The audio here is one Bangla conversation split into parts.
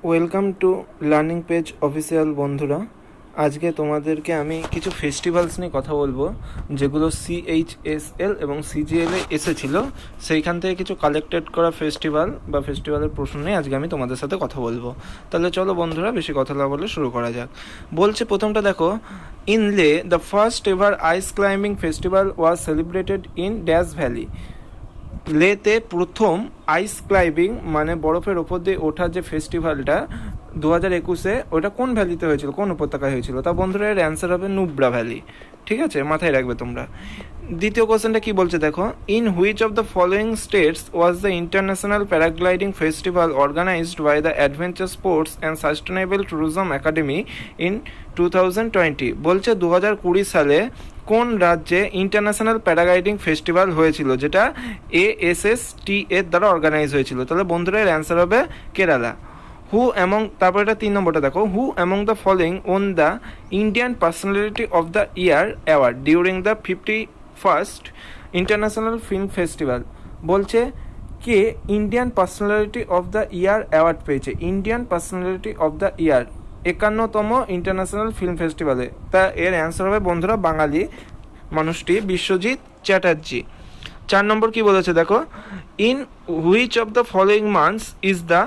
Welcome to learning page official বন্ধুরা। আজকে তোমাদেরকে আমি কিছু ফেস্টিভ্যালস নিয়ে কথা বলবো, যেগুলো CHSL এবং CGL-এ এসেছিলো। সেইখান থেকে কিছু কালেক্টেড করা ফেস্টিভ্যাল বা ফেস্টিভ্যালের প্রশ্ন নিয়ে আজকে আমি তোমাদের সাথে কথা বলবো। তাহলে চলো বন্ধুরা, বেশি কথা না বলে শুরু করা যাক। বলছে প্রথমটা দেখো, in Leh the first ever ice climbing festival was celebrated in ড্যাশ ভ্যালি। লেতে প্রথম আইস ক্লাইম্বিং মানে বরফের ওপর দিয়ে ওঠার যে ফেস্টিভ্যালটা 2021-এ ওটা কোন ভ্যালিতে হয়েছিল, কোন উপত্যকায় হয়েছিল? তা বন্ধুরা, এর অ্যান্সার হবে নুব্রা ভ্যালি। ঠিক আছে, মাথায় রাখবে তোমরা। দ্বিতীয় কোশ্চেনটা কি বলছে দেখো, in which of the following states was the international paragliding festival organized by the adventure sports and sustainable tourism academy in 2020? বলছে 2020 সালে কোন রাজ্যে ইন্টারন্যাশনাল প্যারাগ্লাইডিং ফেস্টিভ্যাল হয়েছিল, যেটা ASST এর দ্বারা অর্গানাইজ হয়েছিল? তাহলে বন্ধুরা, এর অ্যান্সার হবে কেরালা। তারপর এটা 3 নম্বরটা দেখো, who among the following won the Indian personality of the year award during the 51st international film festival? বলছে কে Indian personality of the year award পেয়েছে? Indian personality of the year 51তম ইন্টারন্যাশনাল ফিল্ম ফেস্টিভ্যালে। তা এর অ্যান্সার হবে বন্ধুরা বাঙালি মানুষটি বিশ্বজিৎ চ্যাটার্জি। 4 নম্বর কি বলেছে দেখো, in which of the following months is the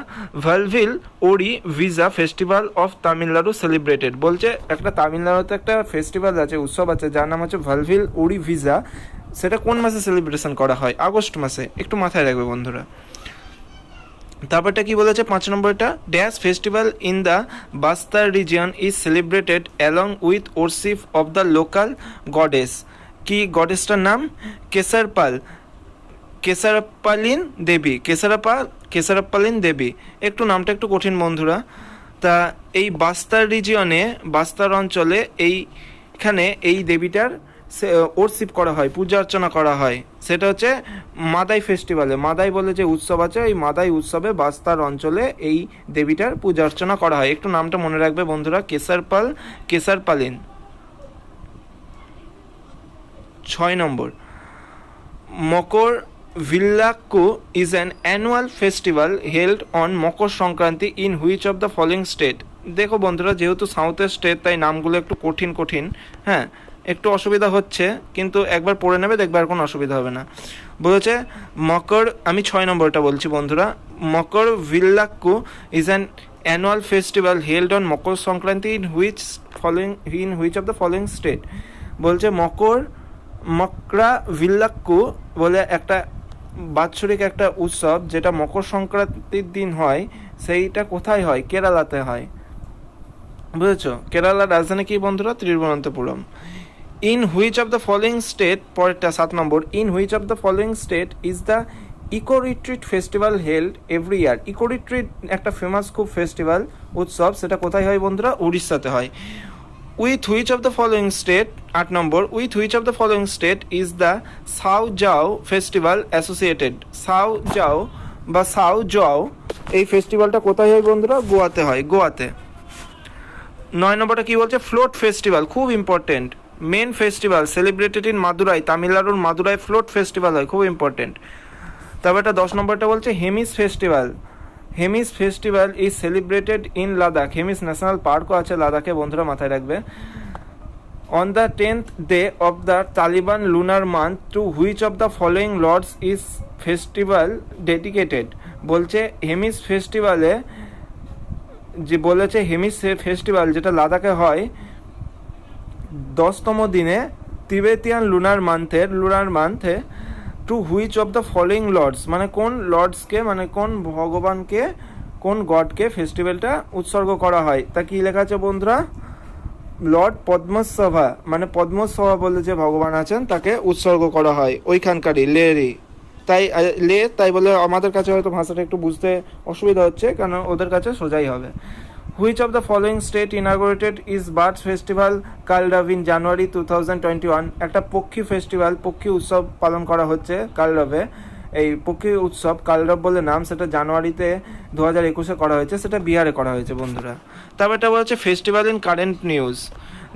Valvil Ori Vizha festival of Tamil Nadu celebrated? বলছে একটা তামিলনাড়ুতে একটা ফেস্টিভ্যাল আছে, উৎসব আছে, যার নাম হচ্ছে ভালভিল ওড়ি ভিজা। সেটা কোন মাসে সেলিব্রেশন করা হয়? আগস্ট মাসে। একটু মাথায় রাখবে বন্ধুরা। তারপরটা কি বলেছে 5 নম্বরটা, dash festival in the Bastar region is celebrated along with worship of the local goddess? কি গডেসটার নাম? কেসারাপ্পালিন দেবী। কেসারাপ্পালিন দেবী। একটু নামটা একটু কঠিন বন্ধুরা। তা এই বাস্তার রিজিয়নে, বাস্তার অঞ্চলে এইখানে এই দেবীটার ওরশিপ করা হয়, পূজা অর্চনা করা হয়। সেটা হচ্ছে মাদাই ফেস্টিভ্যালে। মাদাই বলে যে উৎসব আছে, এই মাদাই উৎসবে বাস্তার অঞ্চলে এই দেবীটার পূজা অর্চনা করা হয়। একটু নামটা মনে রাখবে বন্ধুরা, কেসারপালিন। 6 number, Makara Vilakku is an annual festival held on Makar Sankranti in which of the following state? দেখো বন্ধুরা, যেহেতু সাউথের স্টেট তাই নামগুলো একটু কঠিন, হ্যাঁ একটু অসুবিধা হচ্ছে, কিন্তু একবার পড়ে নেবে, দেখবে আর কোনো অসুবিধা হবে না। বলেছে মকর, আমি 6 নম্বরটা বলছি বন্ধুরা, Makara Vilakku is an annual festival held on Makar Sankranti in which of the following state? বলছে মকরা ভিল্লাক্কু বলে একটা বাৎসরিক একটা উৎসব, যেটা মকর সংক্রান্তির দিন হয়। সেইটা কোথায় হয়? কেরালাতে হয়। বুঝেছো? কেরালার রাজধানী কি বন্ধুরা? Thiruvananthapuram. In which of the following state, পরেরটা 7 number, in which of the following state is the eco retreat festival held every year? Eco retreat একটা ফেমাস খুব ফেস্টিভ্যাল উৎসব, সেটা কোথায় হয় বন্ধুরা? উড়িষ্যাতে হয়। With which of the following state, 8 number, with which of the following state is the সাও জাও ফেস্টিভ্যাল অ্যাসোসিয়েটেড? সাও জাও এই ফেস্টিভ্যালটা কোথায় হয় বন্ধুরা? গোয়াতে হয়, গোয়াতে। 9 নম্বরটা কি বলছে, ফ্লোট ফেস্টিভ্যাল, খুব important. Main festival celebrated in Madurai, তামিলনাড়ুর মাদুরাই ফ্লোট ফেস্টিভ্যাল হয়, খুব ইম্পর্টেন্ট। তবে এটা 10 নম্বরটা বলছে Hemis festival is celebrated in Ladakh. Hemis national পার্কও আছে লাদাখে, বন্ধুরা মাথায় রাখবে। On the 10th day of the Taliban lunar month to which of the following lords is festival dedicated? বলছে হেমিস ফেস্টিভ্যালে যে বলেছে, হেমিস ফেস্টিভ্যাল যেটা লাদাখে হয় 10তম দিনে তিবেতিয়ান লুনার মান্থে to which of the following lords, মানে কোন লর্ডসকে, মানে কোন ভগবানকে, কোন গডকে ফেস্টিভ্যালটা উৎসর্গ করা হয়? তা কি লেখা আছে বন্ধুরা? লর্ড পদ্মসভা, মানে পদ্মসভা বলে যে ভগবান আছেন তাকে উৎসর্গ করা হয়, ওইখানকারই লেরই। তাই বলে আমাদের কাছে হয়তো ভাষাটা একটু বুঝতে অসুবিধা হচ্ছে, কারণ ওদের কাছে সোজাই হবে। Which of the following state inaugurated is birds festival কালডাভ ইন জানুয়ারি 2021? একটা পক্ষী উৎসব পালন করা হচ্ছে কালডাভে। এই পক্ষী উৎসব কালডাভ বলে নাম, সেটা জানুয়ারিতে 2021-এ করা হয়েছে, সেটা বিহারে করা হয়েছে বন্ধুরা। তারপর এটা বলছে ফেস্টিভ্যাল ইন কারেন্ট নিউজ।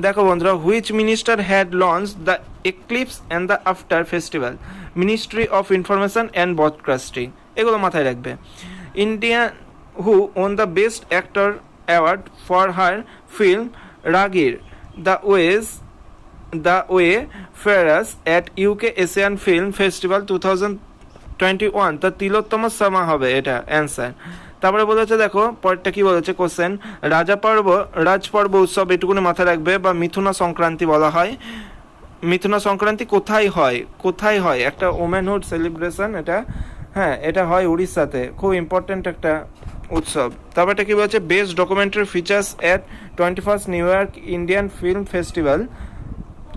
দেখো বন্ধুরা, which minister had launch the eclipse and the after festival? Ministry of information and broadcasting. এগুলো মাথায় রাখবে। India who won the Best Actor award for her film Ragir the Wayfarers at UK Asian Film Festival 2021 তা তিলোত্তম শর্মা হবে এটা অ্যান্সার। তারপরে বলেছে দেখো পরেরটা কি বলেছে কোশ্চেন, রাজপর্ব উৎসব এটুকুনি মাথায় রাখবে বা মিথুনা সংক্রান্তি বলা হয়। মিথুনা সংক্রান্তি কোথায় হয় একটা ওমেনহুড সেলিব্রেশন, এটা হ্যাঁ এটা হয় উড়িষ্যাতে, খুব ইম্পর্টেন্ট একটা উৎসব। তারপর এটা কি বলছে, best documentary features at 21st New York Indian film festival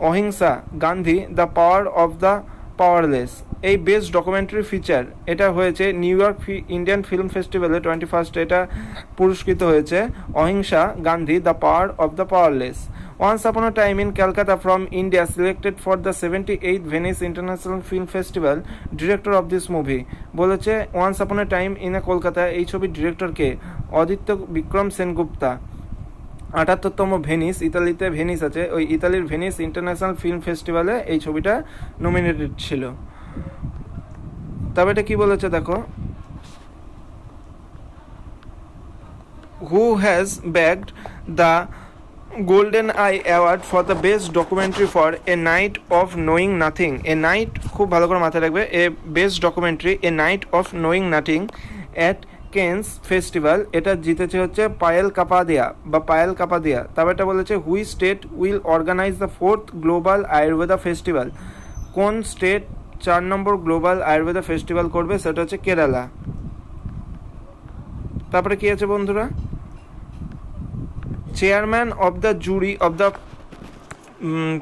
Ahimsa Gandhi the power of the powerless. এই বেস্ট ডকুমেন্টারি ফিচার এটা হয়েছে নিউ ইয়র্ক ইন্ডিয়ান ফিল্ম ফেস্টিভ্যালে 21st এটা পুরস্কৃত হয়েছে অহিংসা Gandhi the power of the powerless. Once Upon a Time in Calcutta from India selected for the 78th Venice International Film Festival, director of this movie বলেছে Once Upon a Time in Kolkata এই ছবির ডিরেক্টরকে অদিত্য বিক্রম সেনগুপ্তা। 78তম ভেনিস, ইতালিতে ভেনিস আছে, ওই ইতালির ভেনিস ইন্টারন্যাশনাল ফিল্ম ফেস্টিভ্যালে এই ছবিটা নমিনেটেড ছিল। তবে এটা কি বলেছে দেখো, who has bagged the Golden Eye Award for the best documentary for A Night of Knowing Nothing। A Night খুব ভালো করে মাথায় রাখবে, a best documentary A Night of Knowing Nothing at Cannes Festival, এটা জিতেছে হচ্ছে পায়েল কাপাদিয়া। তারপর এটা বলেছে which state will organize the 4th global Ayurveda festival, কোন state 4 number global Ayurveda festival করবে, সেটা হচ্ছে কেরালা। তারপরে কি আছে বন্ধুরা, chairman of the jury of the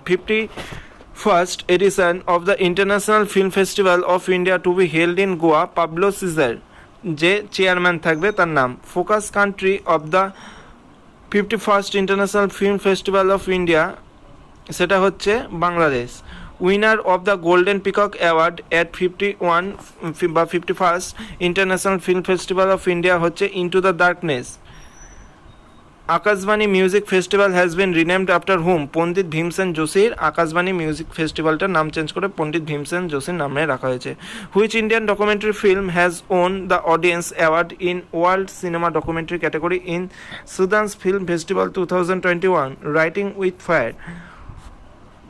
51st edition of the International Film Festival of India to be held in Goa, Pablo Cesar যে চেয়ারম্যান থাকবে তার নাম। Focus country of the 51st International Film Festival of India সেটা হচ্ছে Bangladesh. Winner of the golden peacock award at 51st international film festival of India হচ্ছে into the darkness. Akashvani music festival has been renamed after hmm, Pandit Bhimsen যোশীর আকাশবাণী মিউজিক ফেস্টিভ্যালটার নাম চেঞ্জ করে পণ্ডিত ভীমসেন যোশীর নামে রাখা হয়েছে। Which Indian documentary film has won the audience award in world cinema documentary category in Sundance film festival 2021 writing with fire.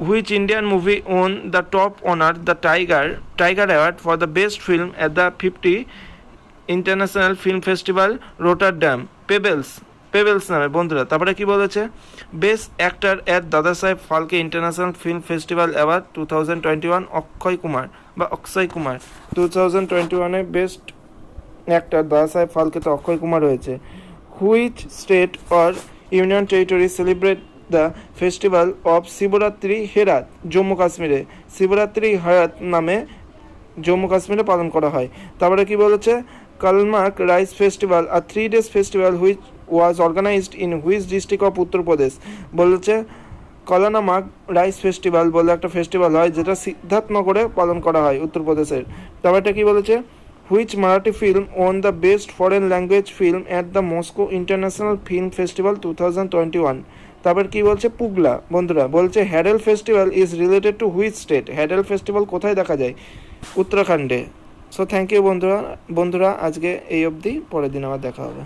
Which Indian movie won the top honor, the Tiger Award for the best film at the 50 International Film Festival, Rotterdam? পেবেলস নামে বন্ধুরা। তারপরে কি বলেছে, best actor at Dada Saheb Phalke international film festival award 2021 Akshay Kumar 2021 best actor Dada Saheb Phalke তো অক্ষয় কুমার হয়েছে। Which state or union territory celebrate the festival of Shivratri Herath, Jammu কাশ্মীরে শিবরাত্রি হেরাত নামে জম্মু কাশ্মীরে পালন করা হয়। তারপরে কি বলেছে, কালমার্ক রাইস ফেস্টিভ্যাল আর 3 days festival which was organized in which district of Uttar Pradesh. বলেছে কলানামাগ রাইস ফেস্টিভ্যাল বলে একটা ফেস্টিভ্যাল হয় যেটা সিদ্ধার্থনগরে পালন করা হয় উত্তরপ্রদেশের। তারপরে কি বলেছে, which Marathi film won the best foreign language film at the Moscow international film festival 2021। তারপর কি বলছে, পুগলা বন্ধুরা। বলছে হ্যাডেল festival is related to which state, হ্যাডেল ফেস্টিভ্যাল কোথায় দেখা যায়, উত্তরাখণ্ডে। সো থ্যাংক ইউ বন্ধুরা আজকে এই অবধি, পরের দিন আবার দেখা হবে।